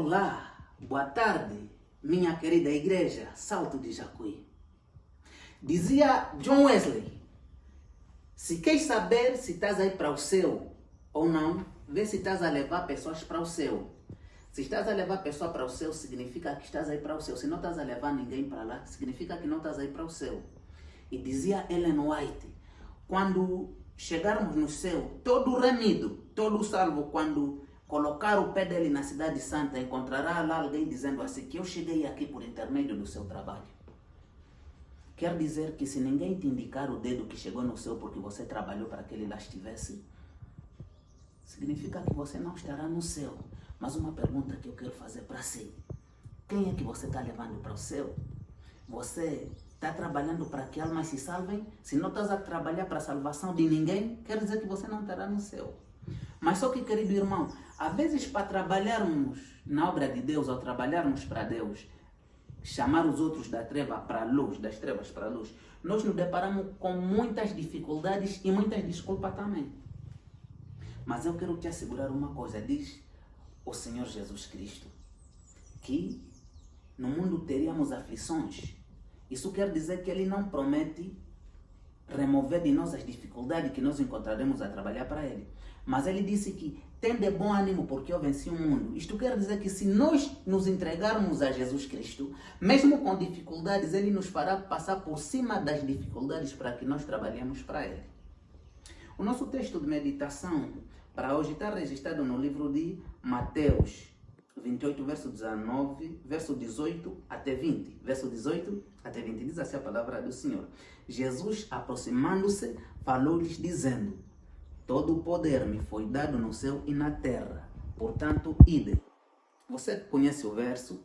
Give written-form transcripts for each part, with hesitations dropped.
Olá, boa tarde, minha querida igreja, Salto de Jacuí. Dizia John Wesley, se queres saber se estás aí para o céu ou não, vê se estás a levar pessoas para o céu. Se estás a levar pessoas para o céu, significa que estás aí para o céu. Se não estás a levar ninguém para lá, significa que não estás aí para o céu. E dizia Ellen White, quando chegarmos no céu, todo remido, todo salvo, quando colocar o pé dele na cidade santa, encontrará lá alguém dizendo assim, que eu cheguei aqui por intermédio do seu trabalho. Quer dizer que se ninguém te indicar o dedo que chegou no céu porque você trabalhou para que ele lá estivesse, significa que você não estará no céu. Mas uma pergunta que eu quero fazer para si, quem é que você está levando para o céu? Você está trabalhando para que almas se salvem? Se não estás a trabalhar para a salvação de ninguém, quer dizer que você não estará no céu. Mas só que, querido irmão, às vezes para trabalharmos na obra de Deus, ou trabalharmos para Deus, chamar os outros da treva para a luz, das trevas para a luz, nós nos deparamos com muitas dificuldades e muitas desculpas também. Mas eu quero te assegurar uma coisa, diz o Senhor Jesus Cristo, que no mundo teríamos aflições. Isso quer dizer que Ele não promete remover de nós as dificuldades que nós encontraremos a trabalhar para Ele. Mas Ele disse que tende bom ânimo porque eu venci o mundo. Isto quer dizer que se nós nos entregarmos a Jesus Cristo, mesmo com dificuldades, Ele nos fará passar por cima das dificuldades para que nós trabalhemos para Ele. O nosso texto de meditação para hoje está registrado no livro de Mateus 28, verso 19, verso 18 até 20. Verso 18 até 20 diz assim a palavra do Senhor. Jesus, aproximando-se, falou-lhes dizendo, todo o poder me foi dado no céu e na terra. Portanto, ide. Você conhece o verso?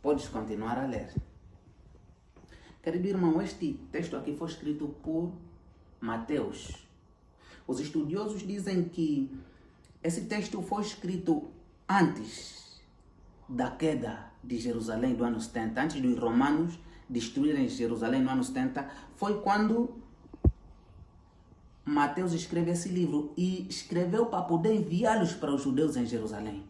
Podes continuar a ler. Querido irmão, este texto aqui foi escrito por Mateus. Os estudiosos dizem que esse texto foi escrito antes da queda de Jerusalém do ano 70, antes dos romanos destruírem Jerusalém no ano 70, foi quando Mateus escreveu esse livro e escreveu para poder enviá-los para os judeus em Jerusalém.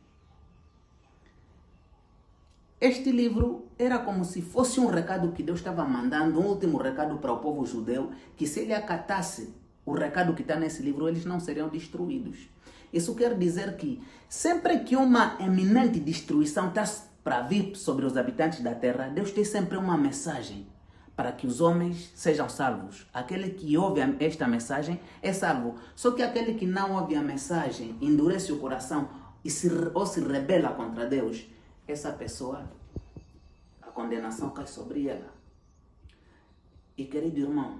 Este livro era como se fosse um recado que Deus estava mandando, um último recado para o povo judeu, que se ele acatasse o recado que está nesse livro, eles não seriam destruídos. Isso quer dizer que sempre que uma eminente destruição está para vir sobre os habitantes da terra, Deus tem sempre uma mensagem para que os homens sejam salvos. Aquele que ouve esta mensagem é salvo. Só que aquele que não ouve a mensagem, endurece o coração ou se rebela contra Deus, essa pessoa, a condenação cai sobre ela. E querido irmão,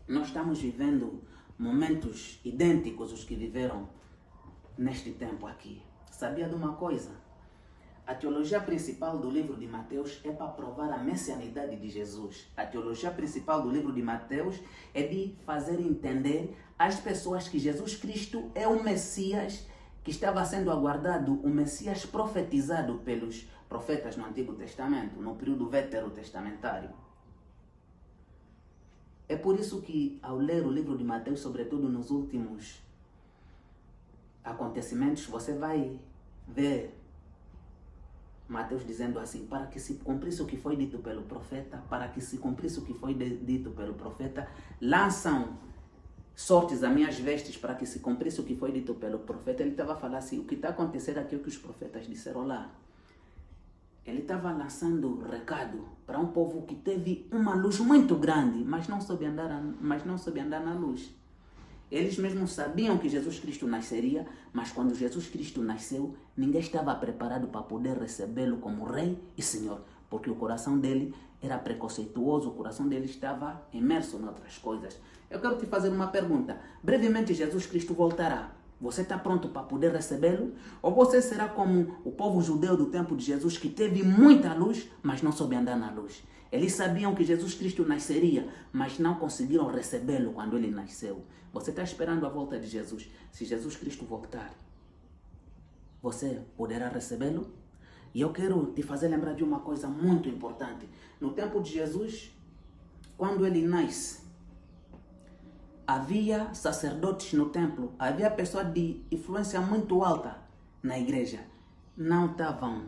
nós estamos vivendo momentos idênticos aos que viveram neste tempo aqui. Sabia de uma coisa? A teologia principal do livro de Mateus é para provar a messianidade de Jesus. A teologia principal do livro de Mateus é de fazer entender às pessoas que Jesus Cristo é o Messias que estava sendo aguardado, o Messias profetizado pelos profetas no Antigo Testamento, no período veterotestamentário. É por isso que, ao ler o livro de Mateus, sobretudo nos últimos acontecimentos, você vai ver Mateus dizendo assim, para que se cumprisse o que foi dito pelo profeta, para que se cumprisse o que foi dito pelo profeta, lançam sortes a minhas vestes para que se cumprisse o que foi dito pelo profeta. Ele estava falando assim, o que está acontecendo aqui é o que os profetas disseram lá. Ele estava lançando recado para um povo que teve uma luz muito grande, mas não soube andar na luz. Eles mesmos sabiam que Jesus Cristo nasceria, mas quando Jesus Cristo nasceu, ninguém estava preparado para poder recebê-lo como Rei e Senhor, porque o coração dele era preconceituoso, o coração dele estava imerso em outras coisas. Eu quero te fazer uma pergunta. Brevemente Jesus Cristo voltará. Você está pronto para poder recebê-lo? Ou você será como o povo judeu do tempo de Jesus, que teve muita luz, mas não soube andar na luz? Eles sabiam que Jesus Cristo nasceria, mas não conseguiram recebê-lo quando ele nasceu. Você está esperando a volta de Jesus. Se Jesus Cristo voltar, você poderá recebê-lo? E eu quero te fazer lembrar de uma coisa muito importante. No tempo de Jesus, quando ele nasce, havia sacerdotes no templo, havia pessoas de influência muito alta na igreja. não estavam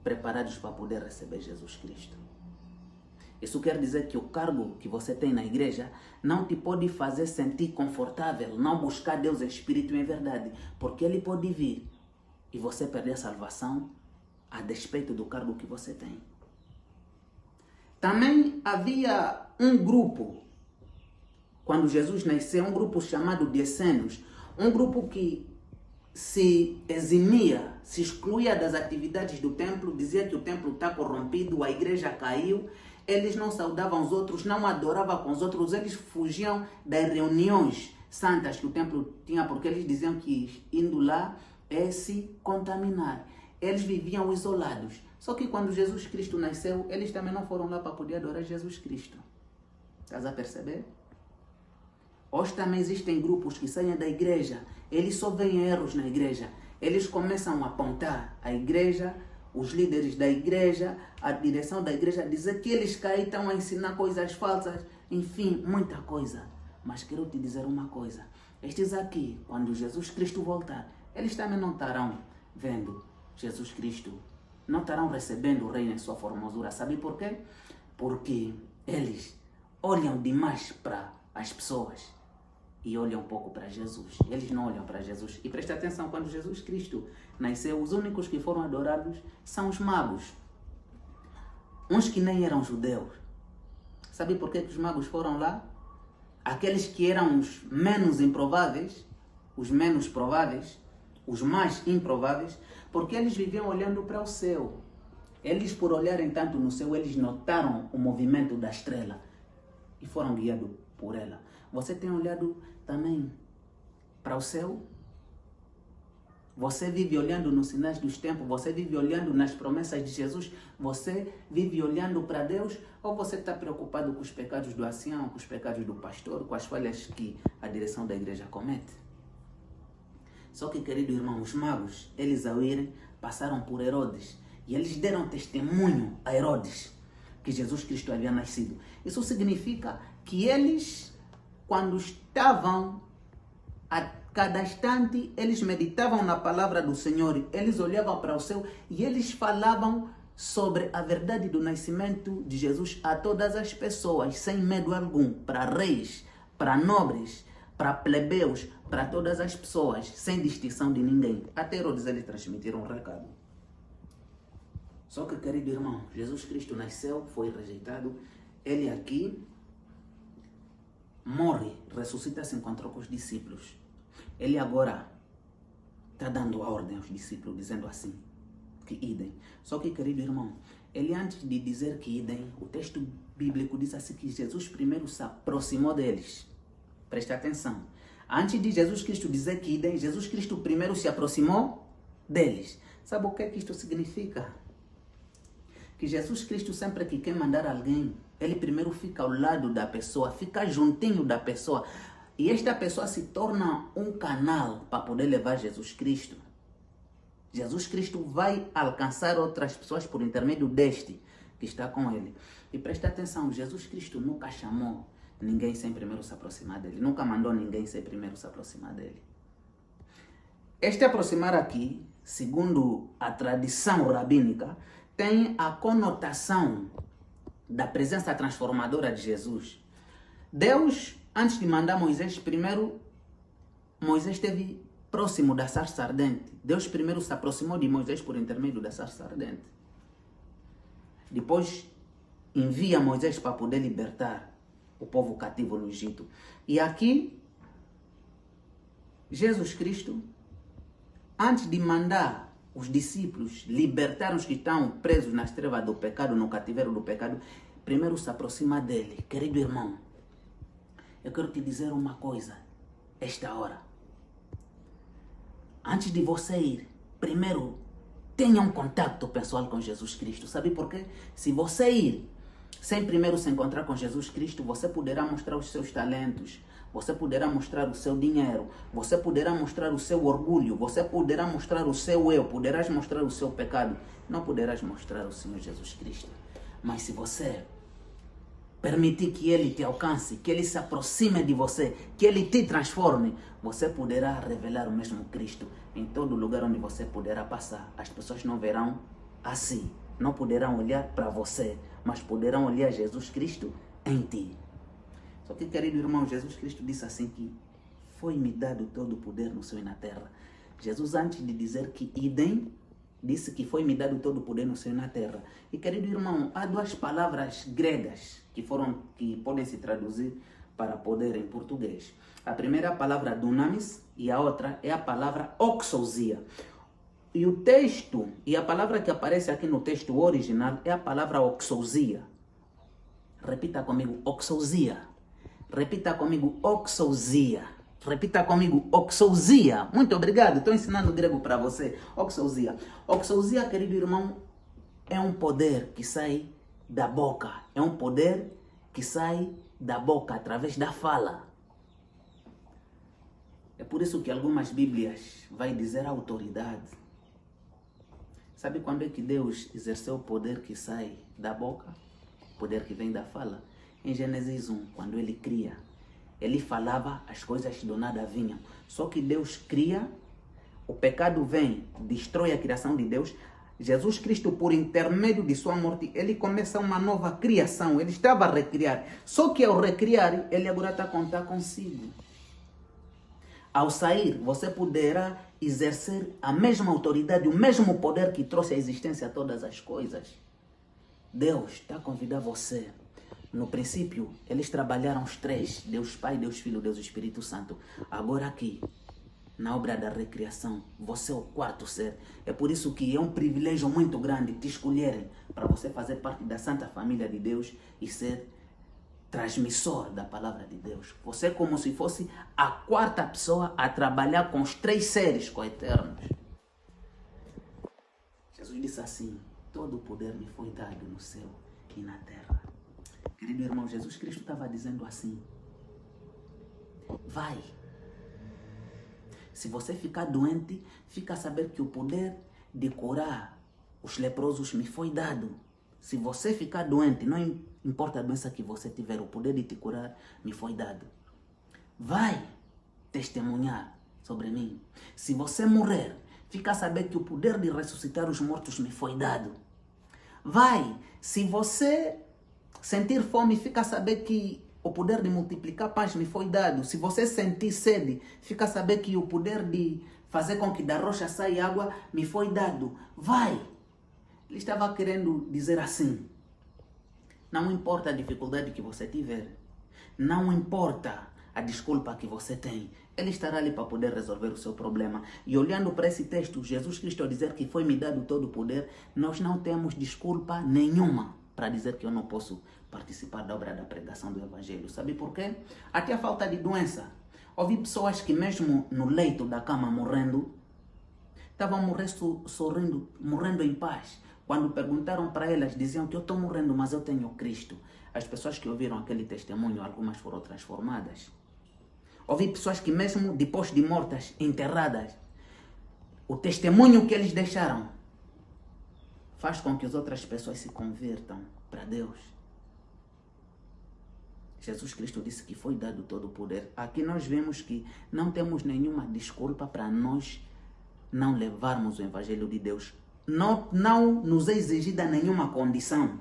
preparados para poder receber Jesus Cristo. Isso quer dizer que o cargo que você tem na igreja não te pode fazer sentir confortável, não buscar Deus em espírito e em verdade, porque Ele pode vir e você perder a salvação a despeito do cargo que você tem. Também havia um grupo, quando Jesus nasceu, um grupo chamado de essênios, um grupo que se eximia, se excluía das atividades do templo, dizia que o templo está corrompido, a igreja caiu, eles não saudavam os outros, não adoravam com os outros, eles fugiam das reuniões santas que o templo tinha, porque eles diziam que indo lá é se contaminar. Eles viviam isolados. Só que quando Jesus Cristo nasceu, eles também não foram lá para poder adorar Jesus Cristo. Estás a perceber? Hoje também existem grupos que saem da igreja, eles só veem erros na igreja. Eles começam a apontar a igreja, os líderes da igreja, a direção da igreja, dizer que eles caem, estão a ensinar coisas falsas, enfim, muita coisa. Mas quero te dizer uma coisa. Estes aqui, quando Jesus Cristo voltar, eles também não estarão vendo Jesus Cristo, não estarão recebendo o reino em sua formosura. Sabe por quê? Porque eles olham demais para as pessoas e olham um pouco para Jesus. Eles não olham para Jesus. E presta atenção, quando Jesus Cristo nasceu, os únicos que foram adorados são os magos. Uns que nem eram judeus. Sabe por que os magos foram lá? Aqueles que eram os menos improváveis, os menos prováveis, os mais improváveis, porque eles viviam olhando para o céu. Eles, por olharem tanto no céu, eles notaram o movimento da estrela e foram guiados por ela. Você tem olhado também para o céu? Você vive olhando nos sinais dos tempos? Você vive olhando nas promessas de Jesus? Você vive olhando para Deus? Ou você está preocupado com os pecados do ancião, com os pecados do pastor, com as falhas que a direção da igreja comete? Só que, querido irmão, os magos, eles ao irem, passaram por Herodes. E eles deram testemunho a Herodes que Jesus Cristo havia nascido. Isso significa que eles, quando estavam a cada instante, eles meditavam na palavra do Senhor, eles olhavam para o céu e eles falavam sobre a verdade do nascimento de Jesus a todas as pessoas, sem medo algum, para reis, para nobres, para plebeus, para todas as pessoas, sem distinção de ninguém. Até Herodes eles transmitiram um recado. Só que, querido irmão, Jesus Cristo nasceu, foi rejeitado, ele aqui morre, ressuscita, se encontrou com os discípulos. Ele agora está dando a ordem aos discípulos, dizendo assim, que idem. Só que, querido irmão, ele antes de dizer que idem, o texto bíblico diz assim que Jesus primeiro se aproximou deles. Preste atenção. Antes de Jesus Cristo dizer que idem, Jesus Cristo primeiro se aproximou deles. Sabe o que isto significa? Que Jesus Cristo, sempre que quer mandar alguém, ele primeiro fica ao lado da pessoa, fica juntinho da pessoa. E esta pessoa se torna um canal para poder levar Jesus Cristo. Jesus Cristo vai alcançar outras pessoas por intermédio deste que está com ele. E presta atenção, Jesus Cristo nunca chamou ninguém sem primeiro se aproximar dele. Nunca mandou ninguém sem primeiro se aproximar dele. Este aproximar aqui, segundo a tradição rabínica, tem a conotação da presença transformadora de Jesus. Deus, antes de mandar Moisés, primeiro Moisés esteve próximo da sarça ardente. Deus primeiro se aproximou de Moisés por intermédio da sarça ardente. Depois envia Moisés para poder libertar o povo cativo no Egito. E aqui, Jesus Cristo, antes de mandar os discípulos libertar os que estão presos nas trevas do pecado, no cativeiro do pecado, primeiro se aproxima dele. Querido irmão, eu quero te dizer uma coisa, esta hora. Antes de você ir, primeiro tenha um contato pessoal com Jesus Cristo. Sabe por quê? Se você ir sem primeiro se encontrar com Jesus Cristo, você poderá mostrar os seus talentos, você poderá mostrar o seu dinheiro, você poderá mostrar o seu orgulho, você poderá mostrar o seu eu, poderás mostrar o seu pecado, não poderás mostrar o Senhor Jesus Cristo. Mas se você permitir que Ele te alcance, que Ele se aproxime de você, que Ele te transforme, você poderá revelar o mesmo Cristo em todo lugar onde você poderá passar. As pessoas não verão assim, não poderão olhar para você, mas poderão olhar Jesus Cristo em ti. Só que, querido irmão, Jesus Cristo disse assim que foi-me dado todo o poder no céu e na terra. Jesus, antes de dizer que idem, disse que foi-me dado todo o poder no céu e na terra. E, querido irmão, há duas palavras gregas que podem se traduzir para poder em português. A primeira é a palavra dunamis e a outra é a palavra oxousia. E o texto, e a palavra que aparece aqui no texto original é a palavra oxousia. Repita comigo, oxousia. Repita comigo, oxousia. Repita comigo, oxousia. Muito obrigado, estou ensinando grego para você. Oxousia. Oxousia, querido irmão, é um poder que sai da boca. É um poder que sai da boca através da fala. É por isso que algumas bíblias vai dizer autoridade. Sabe quando é que Deus exerceu o poder que sai da boca? O poder que vem da fala? Em Gênesis 1, quando ele cria. Ele falava, as coisas do nada vinham. Só que Deus cria, o pecado vem, destrói a criação de Deus. Jesus Cristo, por intermédio de sua morte, ele começa uma nova criação. Ele estava a recriar. Só que ao recriar, ele agora está a contar consigo. Ao sair, você poderá exercer a mesma autoridade, o mesmo poder que trouxe à existência todas as coisas. Deus está a convidar você. No princípio, eles trabalharam os três, Deus Pai, Deus Filho, Deus Espírito Santo. Agora aqui, na obra da recriação, você é o quarto ser. É por isso que é um privilégio muito grande te escolherem para você fazer parte da Santa Família de Deus e ser transmissor da palavra de Deus. Você é como se fosse a quarta pessoa a trabalhar com os três seres coeternos. Jesus disse assim, todo o poder me foi dado no céu e na terra. Querido irmão, Jesus Cristo estava dizendo assim, vai. Se você ficar doente, fica a saber que o poder de curar os leprosos me foi dado. Se você ficar doente, não importa a doença que você tiver, o poder de te curar me foi dado. Vai testemunhar sobre mim. Se você morrer, fica a saber que o poder de ressuscitar os mortos me foi dado. Vai, se você sentir fome, fica a saber que o poder de multiplicar pães me foi dado. Se você sentir sede, fica a saber que o poder de fazer com que da rocha saia água me foi dado. Vai! Ele estava querendo dizer assim, não importa a dificuldade que você tiver, não importa a desculpa que você tem, Ele estará ali para poder resolver o seu problema. E olhando para esse texto, Jesus Cristo a dizer que foi-me dado todo o poder, nós não temos desculpa nenhuma para dizer que eu não posso participar da obra da pregação do Evangelho. Sabe por quê? Até a falta de doença. Ouvi pessoas que mesmo no leito da cama morrendo, estavam sorrindo, morrendo em paz. Quando perguntaram para elas, diziam que eu estou morrendo, mas eu tenho Cristo. As pessoas que ouviram aquele testemunho, algumas foram transformadas. Ouvi pessoas que mesmo depois de mortas, enterradas, o testemunho que eles deixaram faz com que as outras pessoas se convertam para Deus. Jesus Cristo disse que foi dado todo o poder. Aqui nós vemos que não temos nenhuma desculpa para nós não levarmos o Evangelho de Deus. Não nos é exigida nenhuma condição.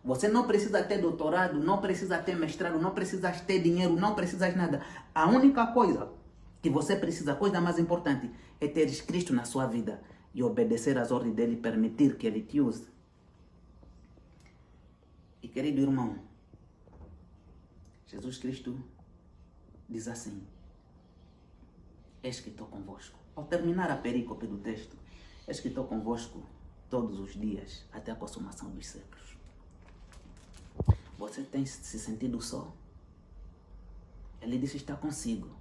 Você não precisa ter doutorado, não precisa ter mestrado, não precisa ter dinheiro, não precisa de nada. A única coisa que você precisa, a coisa mais importante, é ter Cristo na sua vida e obedecer às ordens dele e permitir que ele te use. E querido irmão, Jesus Cristo diz assim, eis que estou convosco. Ao terminar a perícope do texto, eis que estou convosco todos os dias, até a consumação dos séculos. Você tem se sentido só? Ele disse estar consigo.